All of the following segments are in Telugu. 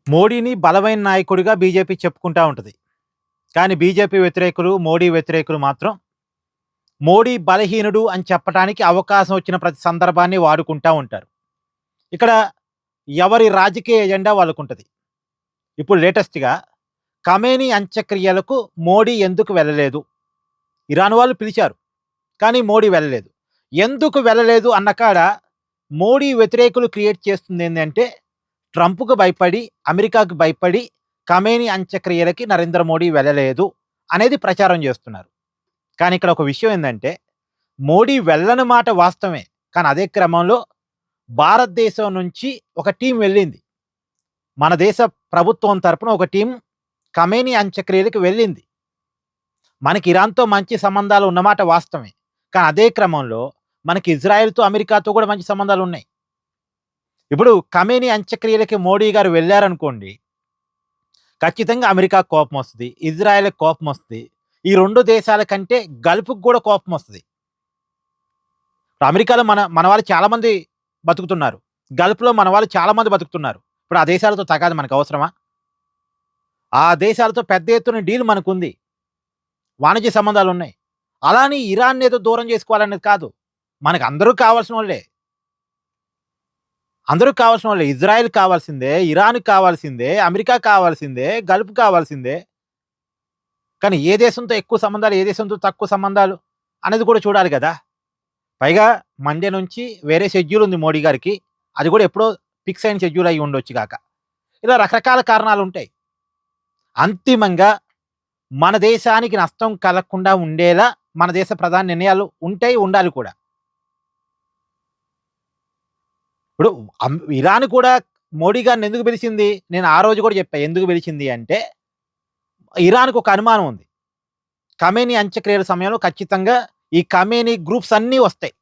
మోడీని బలమైన నాయకుడిగా బీజేపీ చెప్పుకుంటా ఉంటది. కానీ బీజేపీ వ్యతిరేకులు, మోడీ వ్యతిరేకులు మాత్రం మోడీ బలహీనుడు అని చెప్పటానికి అవకాశం వచ్చిన ప్రతి సందర్భాన్ని వాడుకుంటా ఉంటారు. ఇక్కడ ఎవరి రాజకీయ ఎజెండా వాళ్ళకుంటది. ఇప్పుడు లేటెస్ట్‌గా ఖమేనీ అంత్యక్రియలకు మోడీ ఎందుకు వెళ్ళలేదు? ఇరాన్ వాళ్ళు పిలిచారు. కానీ మోడీ వెళ్ళలేదు. ఎందుకు వెళ్ళలేదు అన్న కాడ మోడీ వ్యతిరేకులు క్రియేట్ చేస్తుందేందంటే ట్రంప్‌కు భయపడి, అమెరికాకు భయపడి ఖమేనీ అంత్యక్రియలకి నరేంద్ర మోడీ వెళ్ళలేదు అనేది ప్రచారం చేస్తున్నారు. కానీ ఇక్కడ ఒక విషయం ఏందంటే, మోడీ వెళ్ళని మాట వాస్తవమే. కానీ అదే క్రమంలో భారతదేశం నుంచి ఒక టీమ్ వెళ్ళింది. మన దేశ ప్రభుత్వం తరపున ఒక టీమ్ ఖమేనీ అంత్యక్రియలకి వెళ్ళింది. మనకి ఇరాన్‌తో మంచి సంబంధాలు ఉన్నమాట వాస్తవమే. కానీ అదే క్రమంలో మనకి ఇజ్రాయెల్‌తో, అమెరికాతో కూడా మంచి సంబంధాలున్నాయి. ఇప్పుడు ఖమేనీ అంత్యక్రియలకి మోడీ గారు వెళ్లారనుకోండి, ఖచ్చితంగా అమెరికాకు కోపమొస్తది. ఇజ్రాయెల్‌కి కోపమొస్తది. ఈ 2 దేశాల కంటే గల్ఫ్‌కి గూడా కోపమొస్తది. అమెరికాలో మన మన వాళ్ళు చాలా మంది బతుకుతున్నారు. గల్ఫ్‌లో మన వాళ్ళు చాలా మంది బతుకుతున్నారు. ఇప్పుడు ఆ దేశాలతో తగాదా మనకవసరమా? ఆ దేశాలతో పెద్ద ఎత్తున డీల్ మనకుంది. వాణిజ్య సంబంధాలున్నాయి. అలా అని ఇరాన్నేదో దూరం చేసుకోవాలనేది కాదు. మనకందరూ కావాల్సినోళ్ళే. అందరూ కావాల్సినోళ్ళే. ఇజ్రాయెల్ కావాల్సిందే, ఇరాన్ కావాల్సిందే, అమెరికా కావాల్సిందే, గల్ఫ్ కావాల్సిందే. కానీ ఏ దేశంతో ఎక్కువ సంబంధాలు, ఏ దేశంతో తక్కువ సంబంధాలు అనేది కూడా చూడాలి గదా! పైగా మండే నుంచి వేరే షెడ్యూల్ ఉంది మోడీ గారికి. అది కూడా ఎప్పుడో ఫిక్స్ అయిన షెడ్యూల్ అయ్యి ఉండొచ్చు గాక. ఇలా రకరకాల కారణాలుంటాయి. అంతిమంగా మన దేశానికి నష్టం కలగకుండా ఉండేలా మన దేశ ప్రధాన నిర్ణయాలు ఉంటాయి, ఉండాలి కూడా. ఇప్పుడు ఇరాన్ కూడా మోడీ గారిని ఎందుకు పిలిచింది? నేను ఆ రోజు కూడా చెప్పా. ఎందుకు పిలిచింది అంటే, ఇరాన్‌కి ఒక అనుమానం ఉంది. ఖమేనీ అంత్యక్రియల సమయంలో ఖచ్చితంగా ఈ ఖమేనీ గ్రూప్స్ అన్నీ వస్తాయి.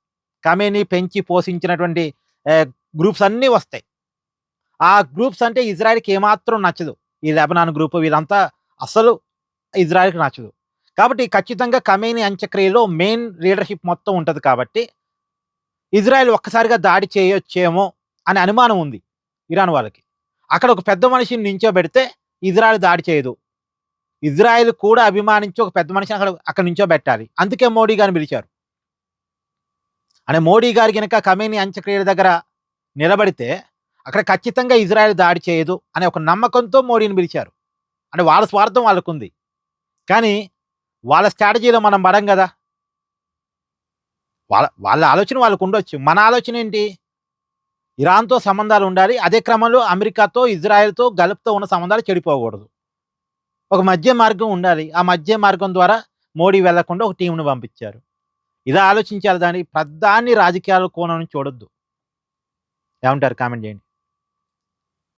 ఖమేనీ పెంచి పోషించినటువంటి ఆహ్, గ్రూప్స్ అన్నీ వస్తాయి. ఆ గ్రూప్స్ అంటే ఇజ్రాయెల్‌కి ఏమాత్రం నచ్చదు. ఈ లెబనాన్ గ్రూప్ వీళ్ళంతా అస్సలు ఇజ్రాయెల్‌కి నచ్చదు. కాబట్టి ఖచ్చితంగా ఖమేనీ అంత్యక్రియలో మెయిన్ లీడర్‌షిప్ మొత్తం ఉంటది కాబట్టి, ఇజ్రాయెల్ ఒక్కసారిగా దాడి చేయొచ్చేమో అనే అనుమానం ఉంది ఇరాన్ వాళ్ళకి. అక్కడ ఒక పెద్ద మనిషిని నించోబెడితే ఇజ్రాయెల్ దాడి చేయదు. ఇజ్రాయెల్ కూడా అభిమానించి ఒక పెద్ద మనిషిని అక్కడ నించోబెట్టాలి. అందుకే మోడీ గారిని పిలిచారు. అంటే మోడీ గారు గనక ఖమేనీ అంత్యక్రియల దగ్గర నిలబడితే, అక్కడ ఖచ్చితంగా ఇజ్రాయెల్ దాడి చేయదు అనే ఒక నమ్మకంతో మోడీని పిలిచారు. అంటే వాళ్ళ స్వార్థం వాళ్ళకుంది. కానీ వాళ్ళ స్ట్రాటజీలో మనం పడం గదా! వాళ్ళ వాళ్ళ ఆలోచన వాళ్ళకుండొచ్చు. మన ఆలోచనేంటి? ఇరాన్‌తో సంబంధాలుండాలి. అదే క్రమంలో అమెరికాతో, ఇజ్రాయెల్‌తో, గల్ఫ్‌తో ఉన్న సంబంధాలు చెడిపోకూడదు. ఒక మధ్య మార్గం ఉండాలి. ఆ మధ్య మార్గం ద్వారా మోడీ వెళ్ళకుండా ఒక టీమ్‌ని పంపించారు. ఇలా ఆలోచించాలి దాన్ని ప్రధాని రాజకీయాల కోణం నుంచి చూడొద్దు. ఏమంటారు? కామెంట్ చేయండి.